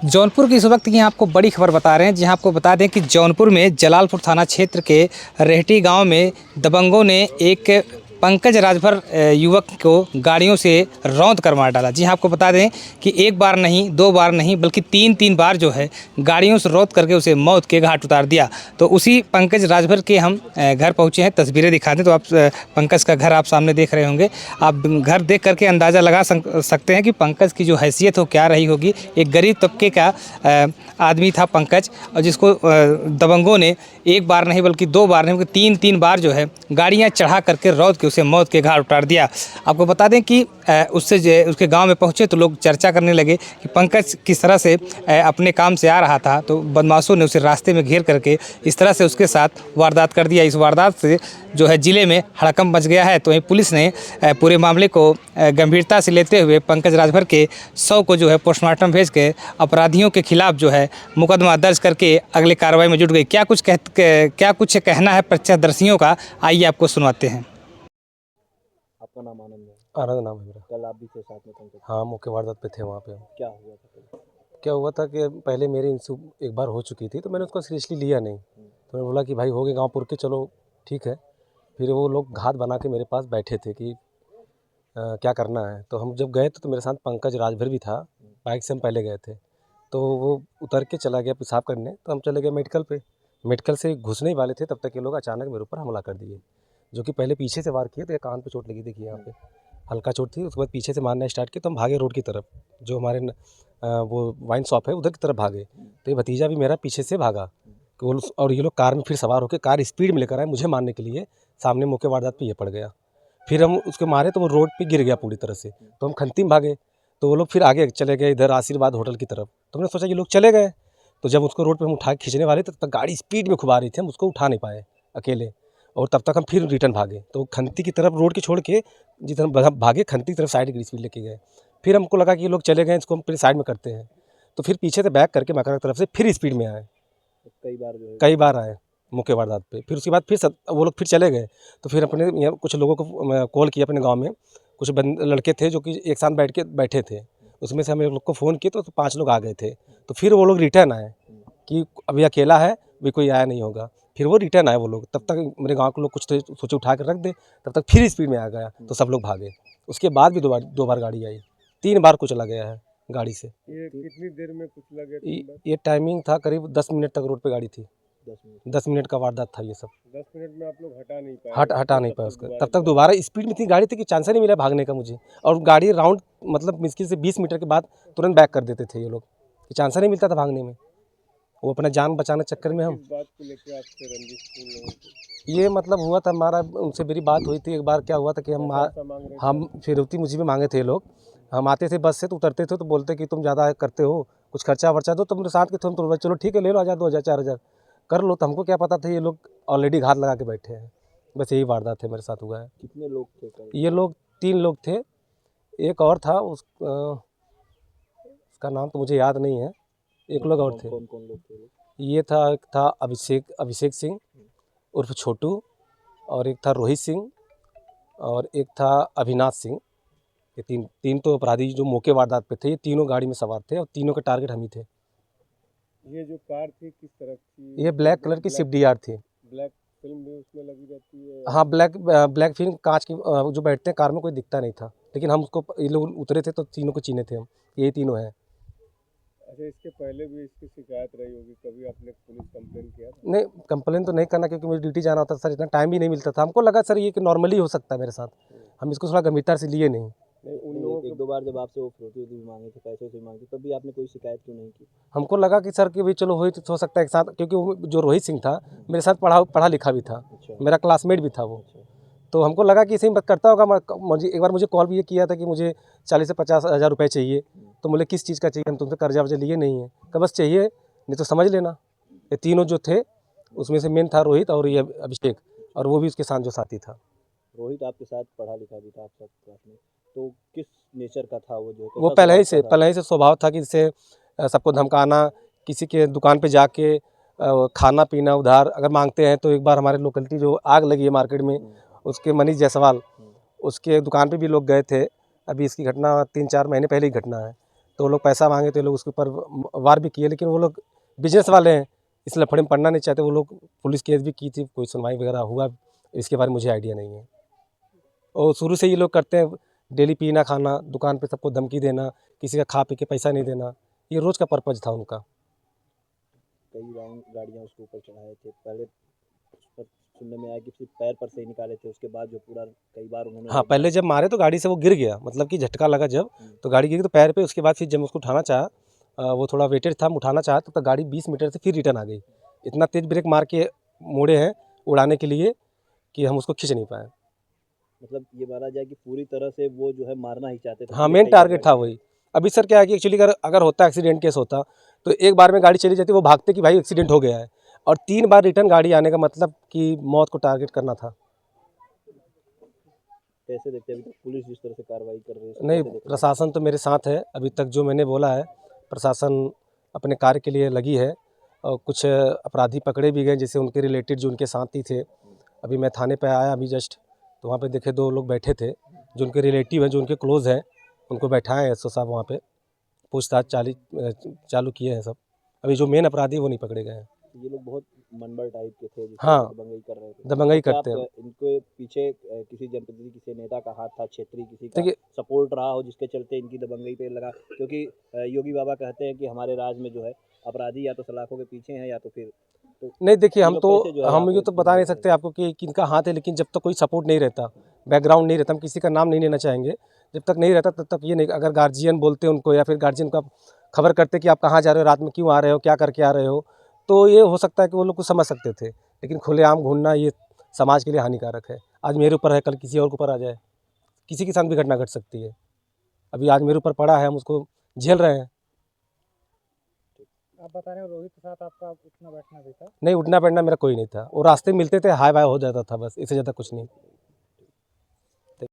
जौनपुर की इस वक्त की आपको बड़ी खबर बता रहे हैं, जहां आपको बता दें कि जौनपुर में जलालपुर थाना क्षेत्र के रेहटी गांव में दबंगों ने एक पंकज राजभर युवक को गाड़ियों से रौंद कर मार डाला। जी हाँ, आपको बता दें कि एक बार नहीं, दो बार नहीं, बल्कि तीन बार जो है गाड़ियों से रौंद करके उसे मौत के घाट उतार दिया। तो उसी पंकज राजभर के हम घर पहुँचे हैं, तस्वीरें दिखा दें। तो आप पंकज का घर आप सामने देख रहे होंगे। आप घर देख करके अंदाज़ा लगा सकते हैं कि पंकज की जो हैसियत हो क्या रही होगी। एक गरीब तबके का आदमी था पंकज, और जिसको दबंगों ने एक बार नहीं बल्कि दो बार नहीं बल्कि तीन बार जो है गाड़ियां चढ़ा करके रौंद के उसे मौत के घाट उतार दिया। आपको बता दें कि उसके गांव में पहुंचे तो लोग चर्चा करने लगे कि पंकज किस तरह से अपने काम से आ रहा था, तो बदमाशों ने उसे रास्ते में घेर करके इस तरह से उसके साथ वारदात कर दिया। इस वारदात से जो है ज़िले में हड़कंप मच गया है। तो वहीं पुलिस ने पूरे मामले को गंभीरता से लेते हुए पंकज राजभर के शव को जो है पोस्टमार्टम भेज के अपराधियों के खिलाफ जो है मुकदमा दर्ज करके अगले कार्रवाई में जुट गई। क्या कुछ कहना है प्रत्यक्षदर्शियों का, आइए आपको सुनवाते हैं। आपका नाम आनंद है? आनंद नाम है मेरा। कल आप भी थे साथ में पंकज? हाँ, मुख्य वारदात पे थे वहाँ पे। क्या हुआ था कल? क्या हुआ था कि पहले मेरी इनसे एक बार हो चुकी थी, तो मैंने उसको सीरियसली लिया नहीं। तो मैंने बोला कि भाई हो गए गाँव पुर के, चलो ठीक है। फिर वो लोग घात बना के मेरे पास बैठे थे कि क्या करना है। तो हम जब गए तो मेरे साथ पंकज राजभर भी था। बाइक से हम पहले गए थे, तो वो उतर के चला गया पेशाब करने। तो हम चले गए मेडिकल पे। मेडिकल से घुसने ही वाले थे, तब तक ये लोग अचानक मेरे ऊपर हमला कर दिए, जो कि पहले पीछे से वार किए। तो ये कान पे चोट लगी, देखिए यहाँ पे हल्का चोट थी। उसके बाद पीछे से मारना स्टार्ट किया, तो हम भागे रोड की तरफ, जो हमारे वो वाइन शॉप है उधर की तरफ भागे। तो ये भतीजा भी मेरा पीछे से भागा, और ये लोग कार में फिर सवार होकर कार स्पीड में लेकर आए मुझे मारने के लिए। सामने मौके वारदात पे ये पड़ गया। फिर हम उसके मारे तो वो रोड पे गिर गया पूरी तरह से। तो हम खंती में भागे, तो वो लोग फिर आगे चले गए इधर आशीर्वाद होटल की तरफ। तो हमने सोचा ये लोग चले गए। तो जब उसको रोड पे हम उठा खींचने वाले थे, तब तक गाड़ी स्पीड में खुबा रही थी, हम उसको उठा नहीं पाए अकेले। और तब तक हम फिर रिटर्न भागे, तो खंती की तरफ रोड के छोड़ के जितना भागे खंती की तरफ साइड की स्पीड लेके गए। फिर हमको लगा कि ये लोग चले गए, इसको हम फिर साइड में करते हैं। तो फिर पीछे से बैक करके मकान की तरफ से फिर स्पीड में आए। कई बार आए मुख्य वारदात पे। फिर उसके बाद फिर वो लोग फिर चले गए। तो फिर अपने यहाँ कुछ लोगों को कॉल किया अपने गांव में। कुछ लड़के थे जो कि एक साथ बैठे थे। उसमें से हम लोग को फ़ोन किए तो 5 लोग आ गए थे। तो फिर वो लोग रिटर्न आए कि अभी अकेला है, भी कोई आया नहीं होगा। फिर वो रिटर्न आए वो लोग। तब तक मेरे गाँव के लोग कुछ थे, सोचे उठा कर रख दे। तब तक फिर स्पीड में आ गया, तो सब लोग भागे। उसके बाद भी दो बार गाड़ी आई, 3 बार कुचला गया है गाड़ी से। ये कितनी देर में कुचला गया? ये टाइमिंग था करीब 10 मिनट तक रोड पे गाड़ी थी। 10 मिनट का वारदात था ये सब। 10 मिनट में आप लोग हटा नहीं पाए? हटा नहीं पाया उसका। तब तक दोबारा स्पीड में थी गाड़ी थी कि चांस ही नहीं मिला भागने का मुझे। और गाड़ी राउंड मतलब मुश्किल से 20 मीटर के बाद तुरंत बैक कर देते थे ये लोग, कि चांस नहीं मिलता था भागने में। वो अपना जान बचाने चक्कर में हम। इस बात को लेकर आपसे रंजिश ये मतलब हुआ था हमारा, उनसे मेरी बात हुई थी एक बार। क्या हुआ था कि हम फिरौती मुझे भी मांगे थे ये लोग। हम आते थे बस से, तो उतरते थे तो बोलते कि तुम ज़्यादा करते हो, कुछ खर्चा वर्चा दो। तो मेरे साथ के थे, तो चलो ठीक है ले लो, 1000 2000 4000 कर लो। तो हमको क्या पता था ये लोग ऑलरेडी घात लगा के बैठे हैं। बस यही वारदात है मेरे साथ हुआ है। कितने लोग थे कल? ये लोग 3 लोग थे। एक और था, उसका नाम तो मुझे याद नहीं है। एक लोग और थे। कौन लोग थे? ये एक था अभिषेक सिंह उर्फ छोटू, और एक था रोहित सिंह, और एक था अविनाश सिंह। ये तीन तो अपराधी जो मौके वारदात पे थे। ये तीनों गाड़ी में सवार थे और तीनों के टारगेट हम ही थे। ये जो कार थी किस तरह की? ये ब्लैक कलर की स्विफ्ट डिज़ायर थी। ब्लैक फिल्म भी उसमें लगी रहती है? हाँ, ब्लैक फिल्म कांच की, जो बैठते हैं कार में कोई दिखता नहीं था। लेकिन हम उसको, ये लोग उतरे थे तो तीनों को चीने थे हम, यही तीनों हैं। अच्छा, इसके पहले भी इसकी शिकायत रही होगी, कभी आपने पुलिस कंप्लेन किया था? नहीं, कंप्लेन तो नहीं करना, क्योंकि मुझे ड्यूटी जाना होता था सर, इतना टाइम भी नहीं मिलता था। हमको लगा सर ये कि नॉर्मली हो सकता है मेरे साथ, हम इसको थोड़ा गंभीरता से लिए नहीं। उन लोगों एक दो बार जब आपसे वो फिरौती भी मांगे थे, पैसे भी मांगे, तब भी आपने कोई शिकायत क्यों नहीं की? हमको लगा कि सर कि भाई चलो हो सकता है एक साथ, क्योंकि वो जो रोहित सिंह था मेरे साथ पढ़ा लिखा भी था। अच्छा। मेरा क्लासमेट भी था वो। अच्छा। तो हमको लगा कि इसे ही करता होगा। मुझे एक बार कॉल भी ये किया था कि मुझे 40 से 50 हज़ार रुपये चाहिए। तो बोले किस चीज़ का चाहिए, हम तुमसे कर्जा वर्जा लिए नहीं है। कब बस चाहिए, नहीं तो समझ लेना। ये तीनों जो थे उसमें से मेन था रोहित, और ये अभिषेक, और वो भी उसके साथ जो साथी था। रोहित आपके साथ पढ़ा लिखा भी था आपका क्लास में, तो किस नेचर का था वो? वो पहले ही से स्वभाव था कि जैसे सबको धमकाना, किसी के दुकान पे जाके खाना पीना उधार अगर मांगते हैं। तो एक बार हमारे लोकलिटी जो आग लगी है मार्केट में, उसके मनीष जायसवाल, उसके दुकान पे भी लोग गए थे। अभी इसकी घटना 3-4 महीने पहले ही घटना है। तो वो लोग पैसा मांगे तो ये लोग उसके ऊपर वार भी किए, लेकिन वो लोग बिजनेस वाले हैं, इस लफड़े में पड़ना नहीं चाहते। वो लोग पुलिस केस भी की थी, कोई सुनवाई वगैरह हुआ, इसके बारे में मुझे आइडिया नहीं है। और शुरू से ये लोग करते हैं, डेली पीना खाना, दुकान पे सबको धमकी देना, किसी का खा पी के पैसा नहीं देना, ये रोज़ का पर्पज था उनका। कई राउंड गाड़ियाँ उसके ऊपर चढ़ाए थे, पहले उस पर सुनने में आया कि सिर्फ पैर पर से ही निकाले थे, उसके बाद जो पूरा कई बार उन्होंने हाँ, पहले जब मारे तो गाड़ी से वो गिर गया, मतलब कि झटका लगा जब, तो गाड़ी गिरी तो पैर पे। उसके बाद फिर जब मैं उसको उठाना चाहा, वो थोड़ा वेटेड था, मैं उठाना चाहा तो गाड़ी 20 मीटर से फिर रिटर्न आ गई। इतना तेज़ ब्रेक मार के मोड़े हैं उड़ाने के लिए कि हम उसको खींच नहीं पाए। मतलब ये माना जाए कि पूरी तरह से वो जो है मारना ही चाहते थे। हाँ, पूरे मेन कई बार टारगेट था वही। अभी सर क्या है कि एक्चुअली अगर होता एक्सीडेंट केस होता तो एक बार में गाड़ी चली जाती, वो भागते कि भाई एक्सीडेंट हो गया है, और 3 बार रिटर्न गाड़ी आने का मतलब कि मौत को टारगेट करना था। कैसे देखते हैं अभी तक पुलिस जिस तरह से कार्रवाई कर रही है, इसको नहीं, कैसे देखते हैं? प्रशासन तो मेरे साथ है, अभी तक जो मैंने बोला है, प्रशासन अपने कार्य के लिए लगी है, और कुछ अपराधी पकड़े भी गए, जैसे उनके रिलेटेड जो उनके साथी थे। अभी मैं थाने पे आया अभी जस्ट, तो वहाँ पे देखे 2 लोग बैठे थे, जो उनके रिलेटिव हैं, जो उनके क्लोज़ हैं, उनको बैठाए हैं एसओ साहब वहाँ पे, पूछताछ चालू किए हैं सब। अभी जो मेन अपराधी वो नहीं पकड़े गए हैं। ये लोग बहुत मनबड़ टाइप के थे, जिस तरह हाँ, से दबंगई कर रहे थे। दबंगई तो क्या करते हैं। आप इनके पीछे किसी जनप्रतिनिधि, किसी नेता का हाथ था, क्षेत्रीय किसी का देखिए, सपोर्ट रहा हो, जिसके चलते इनकी दबंगई पे लगा? क्योंकि योगी बाबा कहते हैं कि हमारे राज्य में जो है अपराधी या तो सलाखों के पीछे हैं या तो फिर तो नहीं देखिए, ये हम लोग तो कैसे जो है हम आप ये तो बता नहीं सकते आपको कि किनका हाथ है, लेकिन जब तक कोई सपोर्ट नहीं रहता, बैकग्राउंड नहीं रहता, हम किसी का नाम नहीं लेना चाहेंगे, जब तक नहीं रहता तब तक ये नहीं। अगर गार्जियन बोलते उनको, या फिर गार्जियन को आप खबर करते कि आप कहाँ जा रहे हो, रात में क्यों आ रहे हो, क्या करके आ रहे हो, तो ये हो सकता है कि वो लोग कुछ समझ सकते थे। लेकिन खुलेआम घूमना ये समाज के लिए हानिकारक है। आज मेरे ऊपर है, कल किसी और के ऊपर आ जाए, किसी के साथ भी घटना घट सकती है। अभी आज मेरे ऊपर पड़ा है, हम उसको झेल रहे हैं। आप बता रहे हो रोहित के साथ आपका उठना बैठना भी था? नहीं, उठना बैठना मेरा कोई नहीं था, वो रास्ते में मिलते थे, हाय बाय हो जाता था, बस इससे ज़्यादा कुछ नहीं।